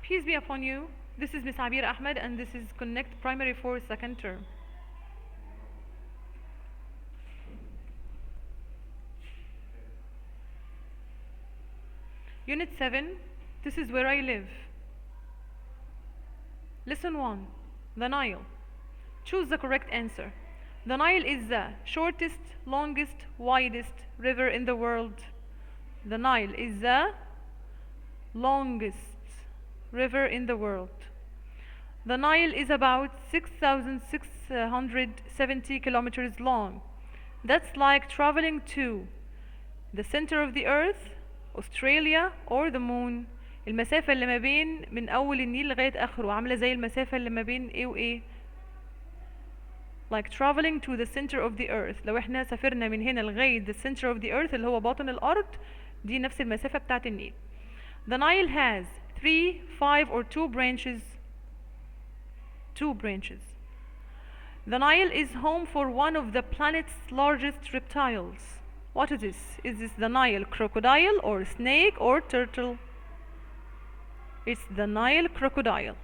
Peace be upon you. This is Miss Abir Ahmed and this is Connect Primary 4 second term. Unit 7. This is where I live. Lesson 1. The Nile. Choose the correct answer. The Nile is the shortest, longest, widest river in the world. The Nile is the longest river in the world. The Nile is about 6,670 kilometers long. That's like traveling to the center of the earth, Australia or the moon. المسافة اللي ما بين من أول النيل لغاية آخره عاملة زي المسافة اللي ما بين إيه وإيه. Like traveling to the center of the earth. لو احنا سافرنا من هنا لغاية the center of the earth اللي هو باطن الأرض دي نفس المسافة بتاعت النيل. The Nile has 3, 5 or 2 branches. 2 branches. The Nile is home for one of the planet's largest reptiles. What is this? Is this the Nile crocodile or snake or turtle? It's the Nile crocodile.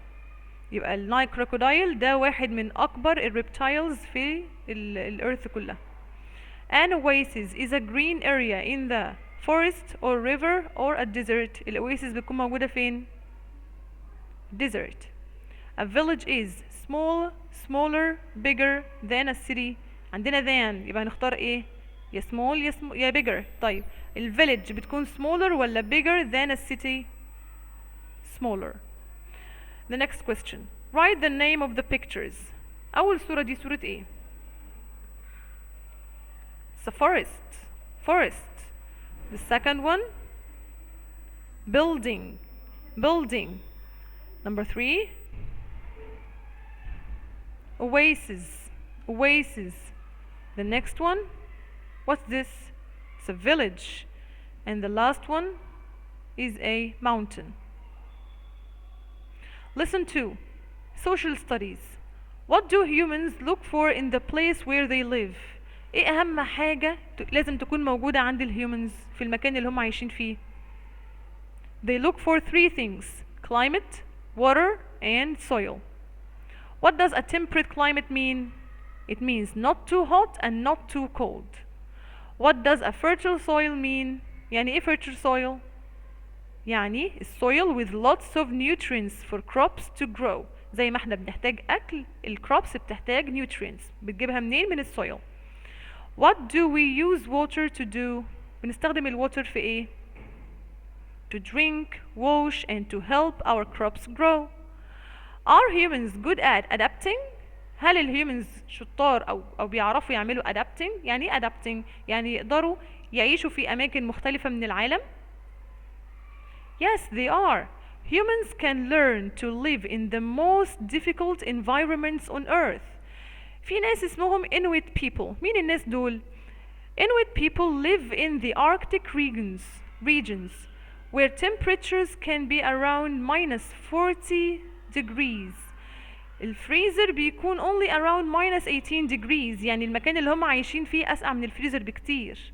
يبقى النايل crocodile ده واحد من أكبر الريبتايلز في الأرث كلها. An oasis is a green area in the forest or river or a desert. الأويسيس بتكون موجودة فين؟ Desert. A village is small, smaller, bigger than a city. عندنا than يبقى هنختار ايه؟ يا small يا bigger. طيب الفيلج بتكون smaller ولا bigger than a city؟ smaller. The next question. Write the name of the pictures. أول صورة دي صورة ايه؟ It's a forest. Forest. The second one, building. Building. Number 3, oasis. Oasis. The next one, what's this? It's a village. And the last one is a mountain. Listen to social studies. What do humans look for in the place where they live? ايه اهم حاجة لازم تكون موجودة عند الهيومنز في المكان اللي هم عايشين فيه؟ They look for 3 things: climate, water, and soil. What does a temperate climate mean? It means not too hot and not too cold. What does a fertile soil mean? يعني ايه fertile soil؟ يعني soil with lots of nutrients for crops to grow. زي ما احنا بنحتاج أكل، الكروبس بتحتاج nutrients. بتجيبها منين؟ من السويل. What do we use water to do? بنستخدم الواتر في ايه؟ To drink, wash, and to help our crops grow. Are humans good at adapting? هل الهيومنز شطار أو بيعرفوا يعملوا adapting؟ يعني ايه adapting؟ يعني يقدروا يعيشوا في أماكن مختلفة من العالم؟ Yes, they are. Humans can learn to live in the most difficult environments on earth. في ناس اسمهم Inuit people. مين الناس دول؟ Inuit people live in the Arctic regions where temperatures can be around minus 40 degrees. الفريزر بيكون only around minus 18 degrees. يعني المكان اللي هم عايشين فيه أسقع من الفريزر بكتير.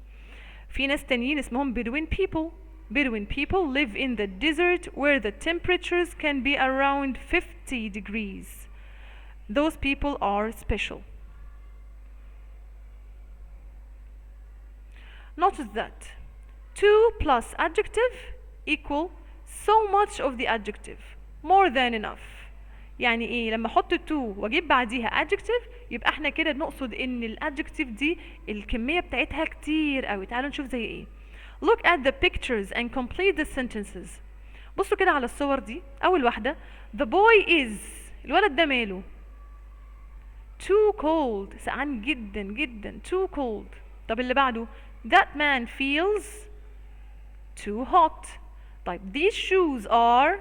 في ناس تانيين اسمهم Bedouin people. Bedouin people live in the desert where the temperatures can be around 50 degrees. Those people are special. Notice that 2 plus adjective equal so much of the adjective, more than enough. يعني ايه؟ لما احط 2 واجيب بعديها adjective يبقى احنا كده بنقصد ان الادجكتيف دي الكمية بتاعتها كتير قوي. تعالوا نشوف زي ايه. Look at the pictures and complete the sentences. بصوا كده على الصور دي. اول واحدة the boy is. الولد ده ماله؟ too cold. سقعان جدا جدا. too cold. طب اللي بعده that man feels too hot. طيب these shoes are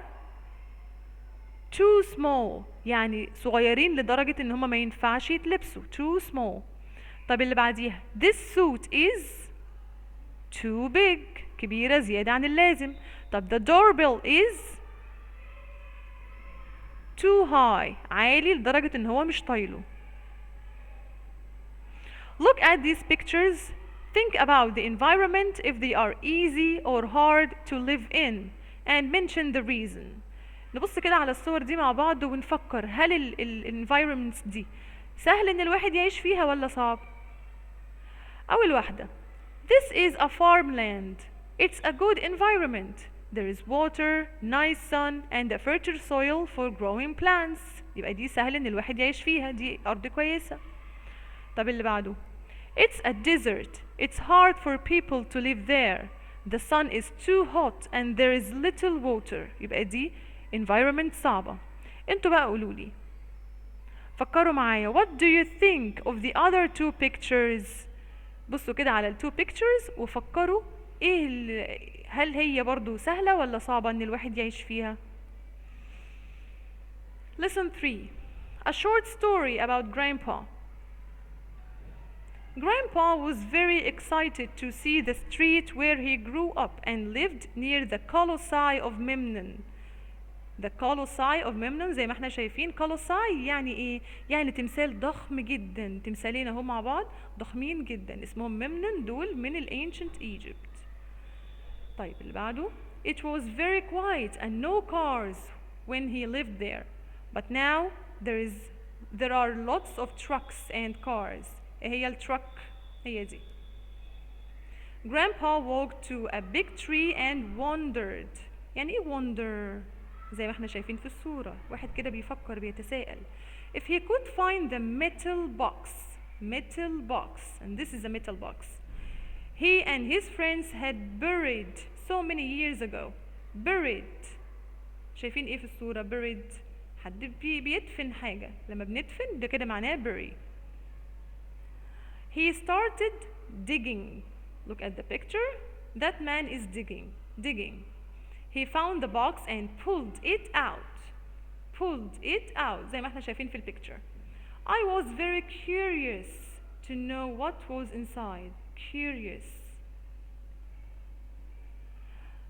too small. يعني صغيرين لدرجة ان هما ما ينفعش يتلبسوا. too small. طب اللي بعديها this suit is too big. كبيرة زيادة عن اللازم. طب the doorbell is too high. عالي لدرجة ان هو مش طايله. Look at these pictures. Think about the environment, if they are easy or hard to live in, and mention the reason. نبص كده على الصور دي مع بعض ونفكر، هل الانفايرمنتس دي سهل ان الواحد يعيش فيها ولا صعب؟ اول واحدة، this is a farmland. It's a good environment. There is water, nice sun and a fertile soil for growing plants. يبقى دي سهل ان الواحد يعيش فيها، دي ارض كويسة. طب اللي بعده، it's a desert. It's hard for people to live there. The sun is too hot and there is little water. يبقى دي environment صعبة. انتوا بقى قولولي، فكروا معايا، what do you think of the other two pictures؟ بصوا كده على التو pictures وفكروا هل هي برضو سهلة ولا صعبة ان الواحد يعيش فيها؟ Lesson 3. A short story about Grandpa. Grandpa was very excited to see the street where he grew up and lived near the Colossi of Memnon. The Colossi of Memnon زي ما احنا شايفين، Colossi يعني ايه؟ يعني تمثال ضخم جدا، تمثالين اهو مع بعض ضخمين جدا اسمهم Memnon، دول من ال Ancient Egypt. طيب اللي بعده، it was very quiet and no cars when he lived there, but now there are lots of trucks and cars. ايه هي التruck؟ هي دي. Grandpa walked to a big tree and wondered. يعني ايه wonder؟ زي ما احنا شايفين في الصورة، واحد كده بيفكر بيتساءل. If he could find the metal box, and this is a metal box, he and his friends had buried so many years ago. Buried. شايفين ايه في الصورة؟ buried. حد بيدفن حاجة، لما بندفن ده كده معناه bury. He started digging. Look at the picture. That man is digging. He found the box and pulled it out. زي ما احنا شايفين في البيكتشر. I was very curious to know what was inside. Curious.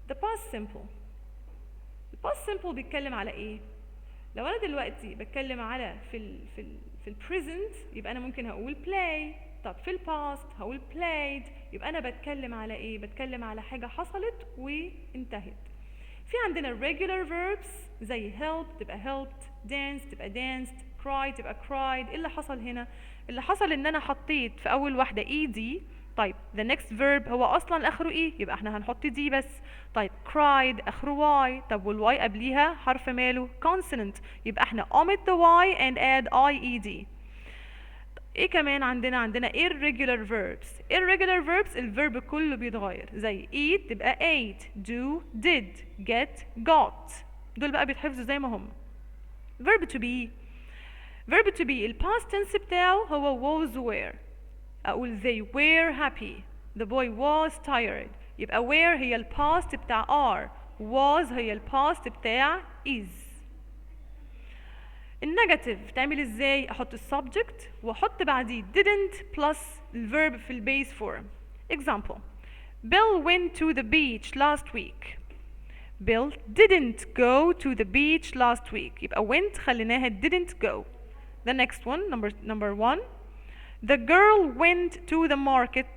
The past simple. The past simple بيتكلم على ايه؟ لو انا دلوقتي بتكلم على في البريزنت يبقى انا ممكن هقول play. طب في الباست هقول played. يبقى انا بتكلم على ايه؟ بتكلم على حاجة حصلت وانتهت. في عندنا regular verbs زي help تبقى helped، dance تبقى danced، cry تبقى cried. ايه اللي حصل هنا؟ اللي حصل ان انا حطيت في اول واحدة ed. طيب the next verb هو اصلا اخره ايه، يبقى احنا هنحط دي بس. طيب cried اخره y، طب والواي قبليها حرف ماله consonant، يبقى احنا omit the y and add ied. ايه كمان عندنا irregular verbs الفيرب كله بيتغير، زي eat تبقى ate، do did، get got. دول بقى بيتحفظوا زي ما هم. verb to be الباست tense بتاعه هو was were. اقول they were happy، the boy was tired. يبقى were هي الباست بتاع are، was هي الباست بتاع is. النيجاتيف تعمل ازاي؟ احط السبجكت واحط بعديه didn't plus الفيرب في البيس فورم. example: Bill went to the beach last week. Bill didn't go to the beach last week. يبقى went خليناها didn't go. The next one, number one. The girl went to the market.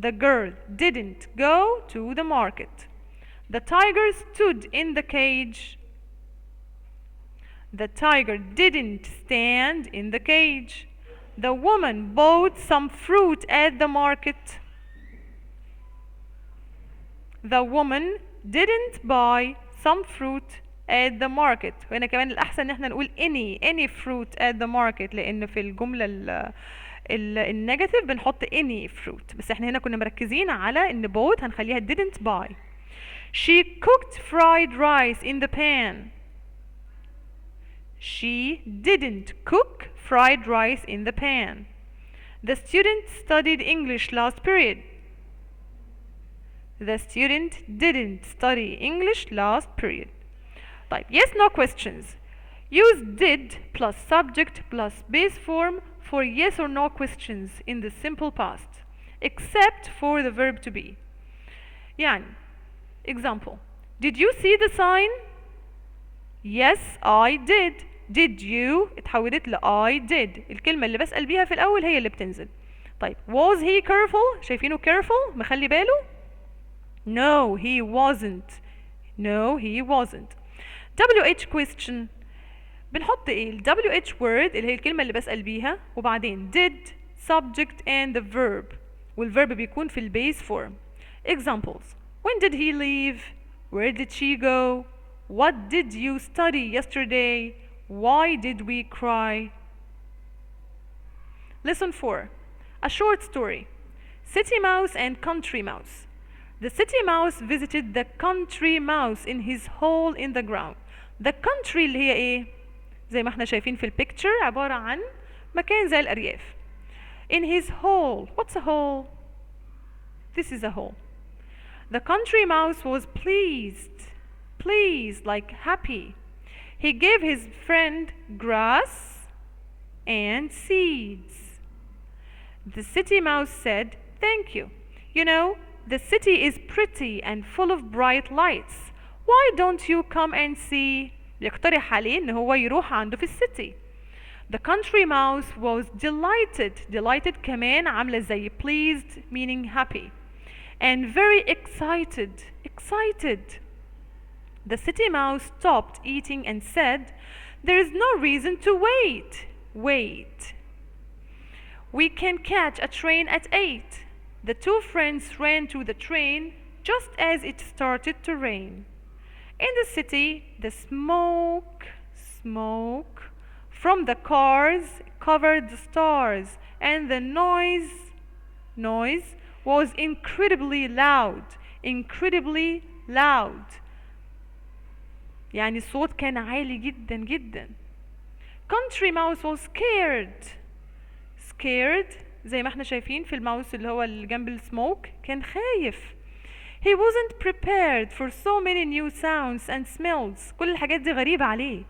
The girl didn't go to the market. The tiger stood in the cage. The tiger didn't stand in the cage. The woman bought some fruit at the market. The woman didn't buy some fruit at the market. وهنا كمان الأحسن إن احنا نقول any fruit at the market، لأن في الجملة النيجاتيف بنحط any fruit، بس احنا هنا كنا مركزين على إن bought هنخليها didn't buy. She cooked fried rice in the pan. She didn't cook fried rice in the pan. The student studied English last period. The student didn't study English last period. طيب yes no questions. Use did plus subject plus base form for yes or no questions in the simple past, except for the verb to be. يعني example: Did you see the sign? Yes I did. Did you اتحولت ل I did. الكلمة اللي بسأل بيها في الأول هي اللي بتنزل. طيب was he careful؟ شايفينه careful مخلي باله؟ No he wasn't. No, he wasn't. WH question. بنحط ايه ال WH word اللي هي الكلمة اللي بسأل بيها وبعدين did subject and the verb والverb بيكون في ال base form. Examples: when did he leave? Where did she go? What did you study yesterday? Why did we cry? Lesson 4. A short story. City Mouse and Country Mouse. The city mouse visited the country mouse in his hole in the ground. The country اللي هي ايه؟ زي ما احنا شايفين في البيكتشر عبارة عن مكان زي الأرياف. In his hole. What's a hole? This is a hole. The country mouse was pleased, like happy. He gave his friend grass and seeds. The city mouse said, thank you. You know, the city is pretty and full of bright lights. Why don't you come and see? يقترح عليه إن هو يروح عنده في السيتي. The country mouse was delighted كمان عاملة زي pleased meaning happy and very excited. The city mouse stopped eating and said, there is no reason to wait. We can catch a train at 8. The two friends ran to the train just as it started to rain. In the city, the smoke from the cars covered the stars, and the noise was incredibly loud. يعني الصوت كان عالي جدا. Country mouse was scared زي ما احنا شايفين في الماوس اللي هو اللي جنب السموك كان خايف. He wasn't prepared for so many new sounds and smells. كل الحاجات دي غريبة عليه.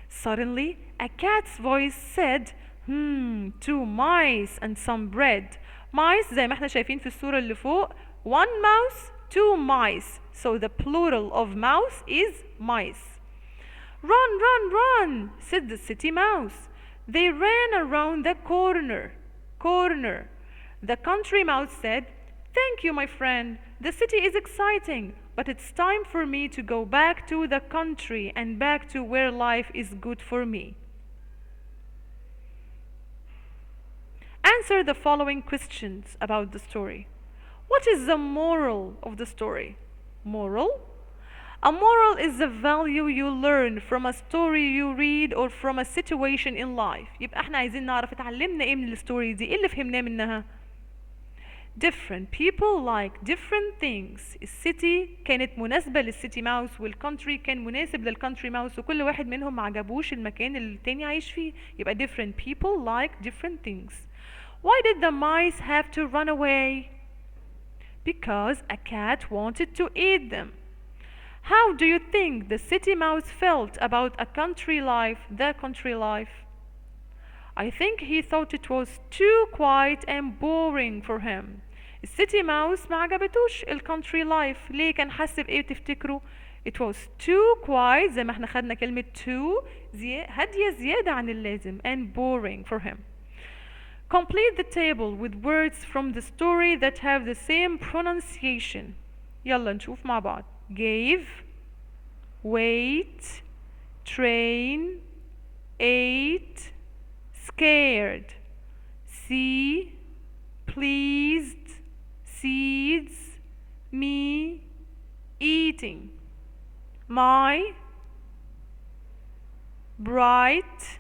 Suddenly, a cat's voice said, 2 mice and some bread. Mice زي ما احنا شايفين في الصورة اللي فوق. 1 mouse, 2 mice. So the plural of mouse is mice. Run, said the city mouse. They ran around the corner. The country mouse said, thank you, my friend. The city is exciting, but it's time for me to go back to the country and back to where life is good for me. Answer the following questions about the story. What is the moral of the story? Moral? A moral is the value you learn from a story you read or from a situation in life. يبقى احنا عايزين نعرف اتعلمنا ايه من الستوري دي، ايه اللي فهمناه منها؟ Different people like different things. السيتي كانت مناسبة للسيتي ماوس والكونتري كان مناسب للكونتري ماوس وكل واحد منهم ما عجبوش المكان اللي التاني عايش فيه. يبقى different people like different things. Why did the mice have to run away? Because a cat wanted to eat them. How do you think the city mouse felt about the country life? I think he thought it was too quiet and boring for him. السيتي ماوس ما عجبتوش الكونتري لايف. ليه؟ كان حاسس بايه تفتكروا؟ It was too quiet زي ما احنا خدنا كلمة too هادية زيادة عن اللازم and boring for him. Complete the table with words from the story that have the same pronunciation. يلا نشوف مع بعض. Gave, wait, train, ate, scared, see, pleased, seeds, me, eating, my, bright,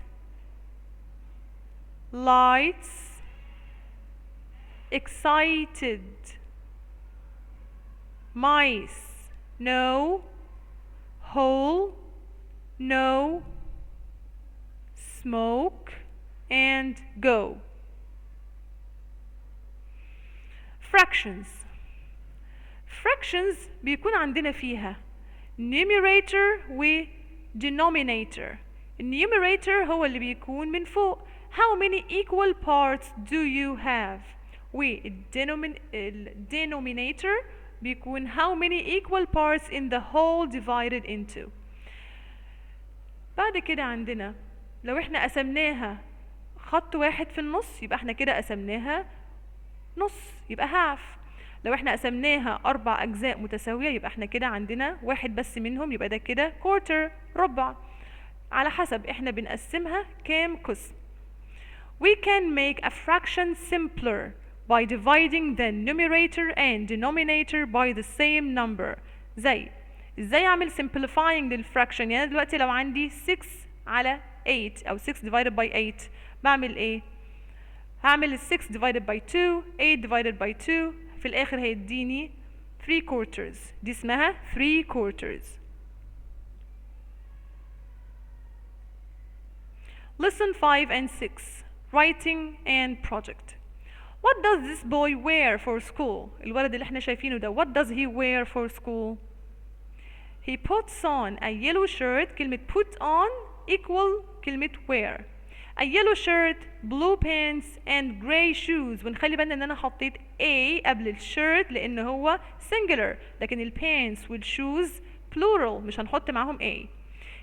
lights, excited, mice, no, whole, no, smoke, and go. Fractions بيكون عندنا فيها numerator و denominator. النيوميريتور هو اللي بيكون من فوق. How many equal parts do you have? والdenominator بيكون how many equal parts in the whole divided into. بعد كده عندنا لو احنا قسمناها خط واحد في النص يبقى احنا كده قسمناها نص يبقى half. لو احنا قسمناها 4 أجزاء متساوية يبقى احنا كده عندنا واحد بس منهم، يبقى ده كده quarter، ربع. على حسب احنا بنقسمها كام قسم. We can make a fraction simpler by dividing the numerator and denominator by the same number. ازاي اعمل simplifying للفراكشن؟ يعني دلوقتي لو عندي 6 على 8 او 6 divided by 8 بعمل ايه؟ هعمل 6 divided by 2، 8 divided by 2، في الاخر هيديني 3 quarters. دي اسمها 3 quarters. Lesson 5 and 6 Writing and Project. What does this boy wear for school? الولد اللي احنا شايفينه ده what does he wear for school? He puts on a yellow shirt. كلمة put on equal كلمة wear. A yellow shirt, blue pants and gray shoes. ونخلي بالنا ان انا حطيت a قبل الشيرت لان هو singular، لكن البانس والشوز plural مش هنحط معاهم a.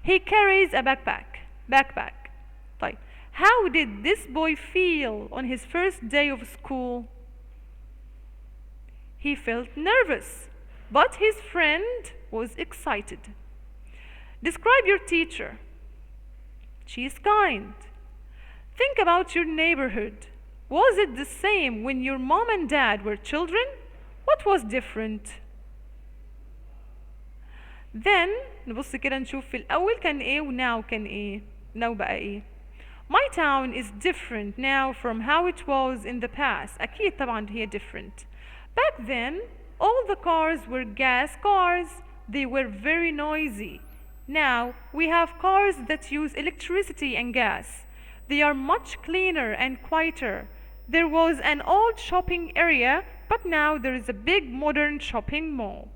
He carries a backpack. طيب how did this boy feel on his first day of school? He felt nervous, but his friend was excited. Describe your teacher. She is kind. Think about your neighborhood. Was it the same when your mom and dad were children? What was different? Then نبص كده نشوف في الأول كان إيه و now كان إيه. now بقى إيه. My town is different now from how it was in the past. أكيد طبعا هي different. Back then, all the cars were gas cars. They were very noisy. Now, we have cars that use electricity and gas. They are much cleaner and quieter. There was an old shopping area, but now there is a big modern shopping mall.